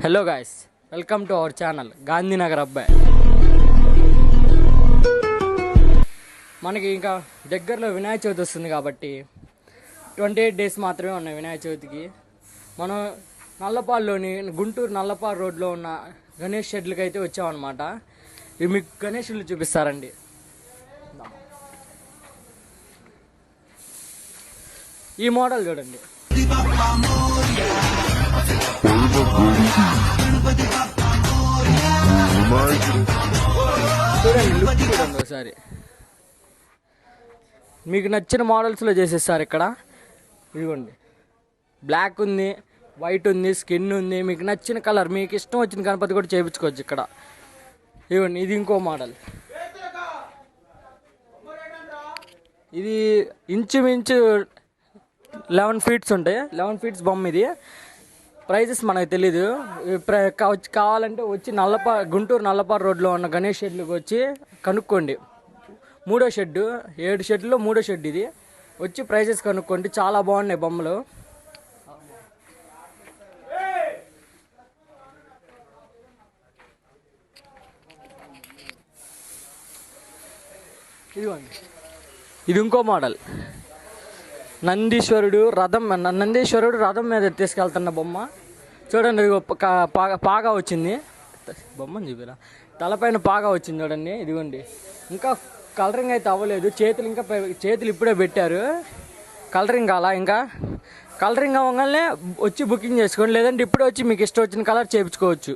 Hello guys, welcome to our channel Gandhinagar అబ్బాయి. మనకి ఇంకా దగ్గరలో వినాయక చవితి వస్తుంది కాబట్టి 28 డేస్ మాత్రమే ఉన్నాయి వినాయక చవితికి. మనం నల్లపాడులోని గుంటూరు నల్లపాడు రోడ్లో ఉన్న గణేష్ షెడ్లకి అయితే వచ్చామన్నమాట. ఇవి మీకు గణేషులు చూపిస్తారండి. ఈ మోడల్ చూడండి, చూడండి లుక్ చూడండి ఒకసారి. మీకు నచ్చిన మోడల్స్లో చేసేస్తారు ఇక్కడ. ఇదిగోండి, బ్లాక్ ఉంది, వైట్ ఉంది, స్కిన్ ఉంది, మీకు నచ్చిన కలర్, మీకు ఇష్టం వచ్చిన గణపతి కూడా చేయించుకోవచ్చు ఇక్కడ. ఇదిగోండి, ఇది ఇంకో మోడల్. ఇది ఇంచుమించు 11 ఫీట్స్ ఉంటాయి. 11 ఫీట్స్ బొమ్మ. ఇది ప్రైజెస్ మనకు తెలీదు. కావాలంటే వచ్చి గుంటూరు నల్లపాడు రోడ్లో ఉన్న గణేష్ షెడ్లకు వచ్చి కనుక్కోండి. 3వ షెడ్డు, 7 షెడ్లో 3వ షెడ్ ఇది. వచ్చి ప్రైజెస్ కనుక్కోండి, చాలా బాగున్నాయి బొమ్మలు. ఇదిగోండి, ఇది ఇంకో మోడల్. నందీశ్వరుడు రథం మీద తీసుకెళ్తున్న బొమ్మ చూడండి. పాగా వచ్చింది, బొమ్మని చూపిరా, తలపైన పాగా వచ్చింది చూడండి. ఇదిగోండి, ఇంకా కలరింగ్ అయితే అవ్వలేదు. చేతులు ఇప్పుడే పెట్టారు, కలరింగ్ కాలా. ఇంకా కలరింగ్ అవ్వగానే వచ్చి బుకింగ్ చేసుకోండి, లేదంటే ఇప్పుడే వచ్చి మీకు ఇష్టం వచ్చిన కలర్ చేయించుకోవచ్చు.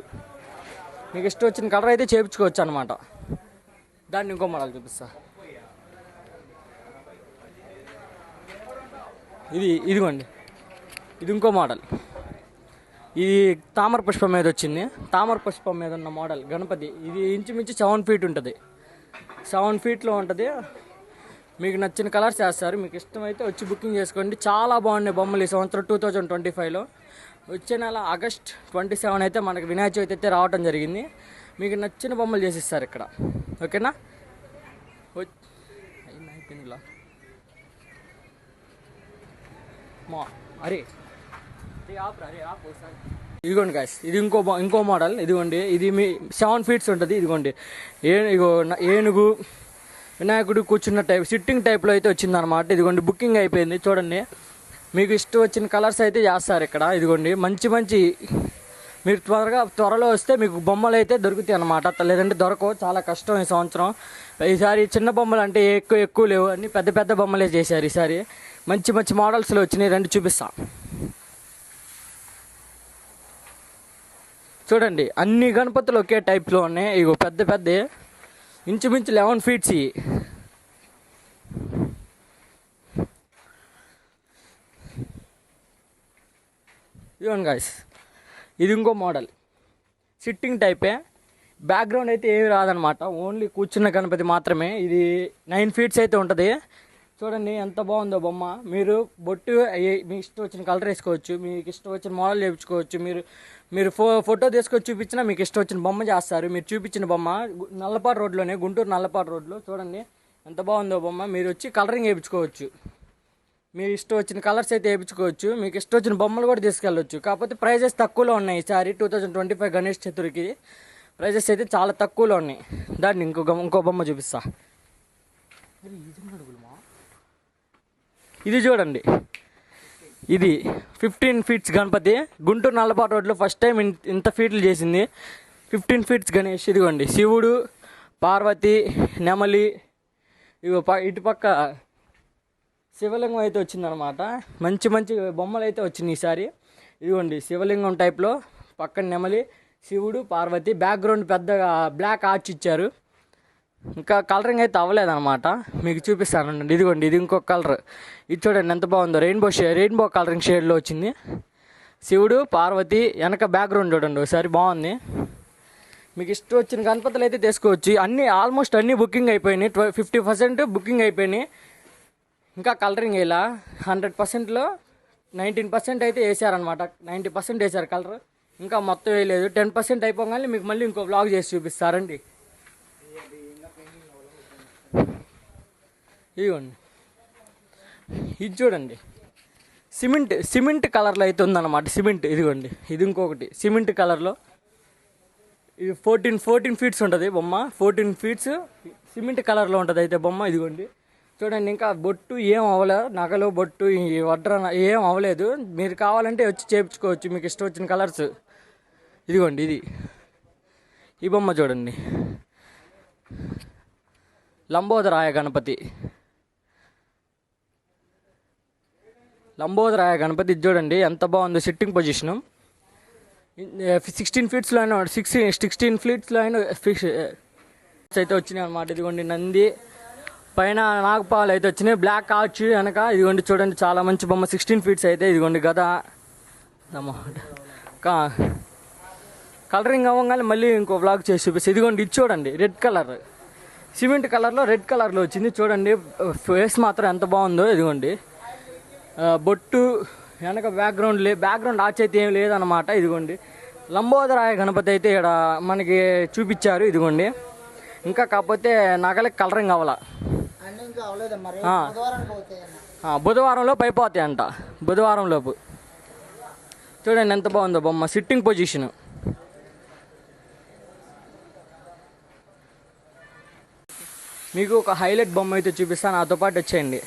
మీకు ఇష్టం వచ్చిన కలర్ అయితే చేయించుకోవచ్చు అనమాట. దాన్ని ఇంకో మోడల్ చూపిస్తా. ఇదిగోండి, ఇది ఇంకో మోడల్. ఇది తామర పుష్పం మీద వచ్చింది. తామర పుష్పం మీద ఉన్న మోడల్ గణపతి. ఇది ఇంచుమించు 7 ఫీట్ ఉంటుంది. 7 ఫీట్లో ఉంటుంది. మీకు నచ్చిన కలర్స్ వేస్తారు. మీకు ఇష్టమైతే వచ్చి బుకింగ్ చేసుకోండి. చాలా బాగున్నాయి బొమ్మలు ఈ సంవత్సరం 2025లో. వచ్చే నెల ఆగస్ట్ 27 అయితే మనకి వినాయక చవితి అయితే రావటం జరిగింది. మీకు నచ్చిన బొమ్మలు చేసిస్తారు ఇక్కడ. ఓకేనా? అయిపోయిందిలా ఇదిగోండి గాయస్, ఇది ఇంకో మోడల్. ఇదిగోండి, ఇది మీ 7 ఫీట్స్ ఉంటుంది. ఇదిగోండి, ఏనుగు వినాయకుడు కూర్చున్న టైప్, సిట్టింగ్ టైప్లో అయితే వచ్చిందనమాట. ఇదిగోండి, బుకింగ్ అయిపోయింది. చూడండి, మీకు ఇష్టం వచ్చిన కలర్స్ అయితే చేస్తారు ఇక్కడ. ఇదిగోండి, మంచి మీరు త్వరలో వస్తే మీకు బొమ్మలు అయితే దొరుకుతాయి అన్నమాట. లేదంటే దొరకవు, చాలా కష్టం ఈ సంవత్సరం. ఈసారి చిన్న బొమ్మలు అంటే ఎక్కువ లేవు, అన్ని పెద్ద బొమ్మలే చేశారు ఈసారి. మంచి మోడల్స్లో వచ్చినాయి. రండి చూపిస్తా. చూడండి, అన్ని గణపతులు ఒకే టైప్లో ఉన్నాయి. ఇగో పెద్ద ఇంచుమించు 11 ఫీట్స్. ఇదిగోండి గాయస్, ఇది ఇంకో మోడల్. సిట్టింగ్ టైపే, బ్యాక్గ్రౌండ్ అయితే ఏమి రాదనమాట, ఓన్లీ కూర్చున్న గణపతి మాత్రమే. ఇది 9 ఫీట్స్ అయితే ఉంటుంది. చూడండి ఎంత బాగుందో బొమ్మ. మీరు బొట్టు మీకు ఇష్టం వచ్చిన కలర్ వేసుకోవచ్చు, మీకు ఇష్టం వచ్చిన మోడల్ చేయించుకోవచ్చు. మీరు ఫోటో తీసుకొచ్చి చూపించినా మీకు ఇష్టం వచ్చిన బొమ్మ చేస్తారు. మీరు చూపించిన బొమ్మ నల్లపాడు రోడ్లోనే, గుంటూరు నల్లపాడు రోడ్లో. చూడండి ఎంత బాగుందో బొమ్మ. మీరు వచ్చి కలరింగ్ వేయించుకోవచ్చు. మీరు ఇష్టం వచ్చిన కలర్స్ అయితే వేయించుకోవచ్చు. మీకు ఇష్టం వచ్చిన బొమ్మలు కూడా తీసుకెళ్ళవచ్చు. కాకపోతే ప్రైజెస్ తక్కువలో ఉన్నాయి ఈసారి 2025 గణేష్ చతుర్థికి. ప్రైజెస్ అయితే చాలా తక్కువలో ఉన్నాయి. దాన్ని ఇంకో బొమ్మ చూపిస్తా. ఇది చూడండి, ఇది 15 ఫీట్స్ గణపతి. గుంటూరు నల్లపాడు రోడ్లో ఫస్ట్ టైం ఇంత ఫీట్లు చేసింది. 15 ఫీట్స్ గణేష్. ఇదిగోండి, శివుడు, పార్వతి, నెమలి, ఇటుపక్క శివలింగం అయితే వచ్చిందనమాట. మంచి బొమ్మలు అయితే వచ్చినాయి ఈసారి. ఇదిగోండి, శివలింగం టైప్లో పక్కన నెమలి, శివుడు, పార్వతి. బ్యాక్గ్రౌండ్ పెద్దగా బ్లాక్ ఆర్చ్ ఇచ్చారు. ఇంకా కలరింగ్ అయితే అవ్వలేదన్నమాట, మీకు చూపిస్తాను. ఇదిగోండి, ఇది ఇంకొక కలర్. ఇది చూడండి ఎంత బాగుందో, రెయిన్బో కలరింగ్ షేడ్లో వచ్చింది. శివుడు, పార్వతి, వెనక బ్యాక్గ్రౌండ్ చూడండి ఒకసారి, బాగుంది. మీకు ఇష్టం వచ్చిన గణపతులు అయితే తీసుకోవచ్చు. ఆల్మోస్ట్ అన్నీ బుకింగ్ అయిపోయినాయి. 50% బుకింగ్ అయిపోయినాయి. ఇంకా కలరింగ్ ఇలా 100%లో 19% అయితే వేసారనమాట. 90% వేసారు కలర్, ఇంకా మొత్తం వేయలేదు. 10% అయిపోగానే మీకు మళ్ళీ ఇంకో వ్లాగ్ చేసి చూపిస్తారండి. ఇదిగోండి, ఇది చూడండి, సిమెంట్ కలర్లో అయితే ఉందన్నమాట. సిమెంట్ ఇదిగోండి, ఇది ఇంకొకటి సిమెంట్ కలర్లో. ఇది 14 ఫీట్స్ ఉంటుంది బొమ్మ. 14 ఫీట్స్ సిమెంట్ కలర్లో ఉంటుంది అయితే బొమ్మ. ఇదిగోండి చూడండి, ఇంకా బొట్టు ఏం అవ్వలేదు, నగలు బొట్టు ఈ వడ్ర ఏం అవ్వలేదు. మీరు కావాలంటే వచ్చి చేయించుకోవచ్చు మీకు ఇష్టం వచ్చిన కలర్స్. ఇదిగోండి ఇది ఈ బొమ్మ చూడండి, లంబోదరాయ గణపతి. లంబోదరాయ గణపతి ఇది చూడండి ఎంత బాగుందో సిట్టింగ్ పొజిషను. 16 ఫీట్స్లో అయినా 16 ఫీట్స్లో అయినా ఫిక్స్ అయితే వచ్చినాయి అనమాట. ఇదిగోండి నంది పైన నాగపాలు అయితే వచ్చినాయి, బ్లాక్ ఆర్చ్ వెనక. ఇదిగోండి చూడండి చాలా మంచి బొమ్మ, 16 ఫీట్స్ అయితే. ఇదిగోండి గద కలరింగ్ అవ్వగానే మళ్ళీ ఇంకో వ్లాగ్ చేసి చూపిస్తాను. ఇదిగోండి ఇది చూడండి, రెడ్ కలర్ సిమెంట్ కలర్లో రెడ్ కలర్లో వచ్చింది చూడండి. ఫేస్ మాత్రం ఎంత బాగుందో. ఇదిగోండి బొట్టు వెనక బ్యాక్గ్రౌండ్ ఆర్చ్ అయితే ఏం లేదనమాట. ఇదిగోండి లంబోదరాయ గణపతి అయితే ఇక్కడ మనకి చూపించారు. ఇదిగోండి ఇంకా కాకపోతే నగలకి కలరింగ్ అవ్వాల, బుధవారంలోపు అయిపోతాయంట. బుధవారంలోపు చూడండి ఎంత బాగుందో బొమ్మ, సిట్టింగ్ పొజిషన్. మీకు ఒక హైలైట్ బొమ్మ అయితే చూపిస్తాను, నాతో పాటు వచ్చేయండి.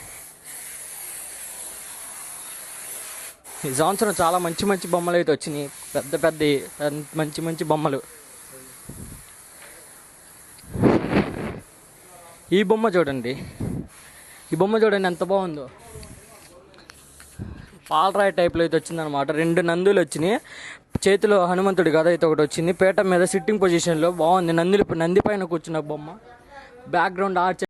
ఈ సంవత్సరం చాలా మంచి బొమ్మలు అయితే వచ్చినాయి, పెద్ద మంచి బొమ్మలు. ఈ బొమ్మ చూడండి, ఎంత బాగుందో. పాలరాయి టైప్లో అయితే వచ్చిందనమాట. 2 నందులు వచ్చినాయి, చేతిలో హనుమంతుడి గద అయితే ఒకటి వచ్చింది. పీఠం మీద సిట్టింగ్ పొజిషన్లో బాగుంది. నంది పైన కూర్చున్న బొమ్మ, బ్యాక్గ్రౌండ్ ఆర్చ్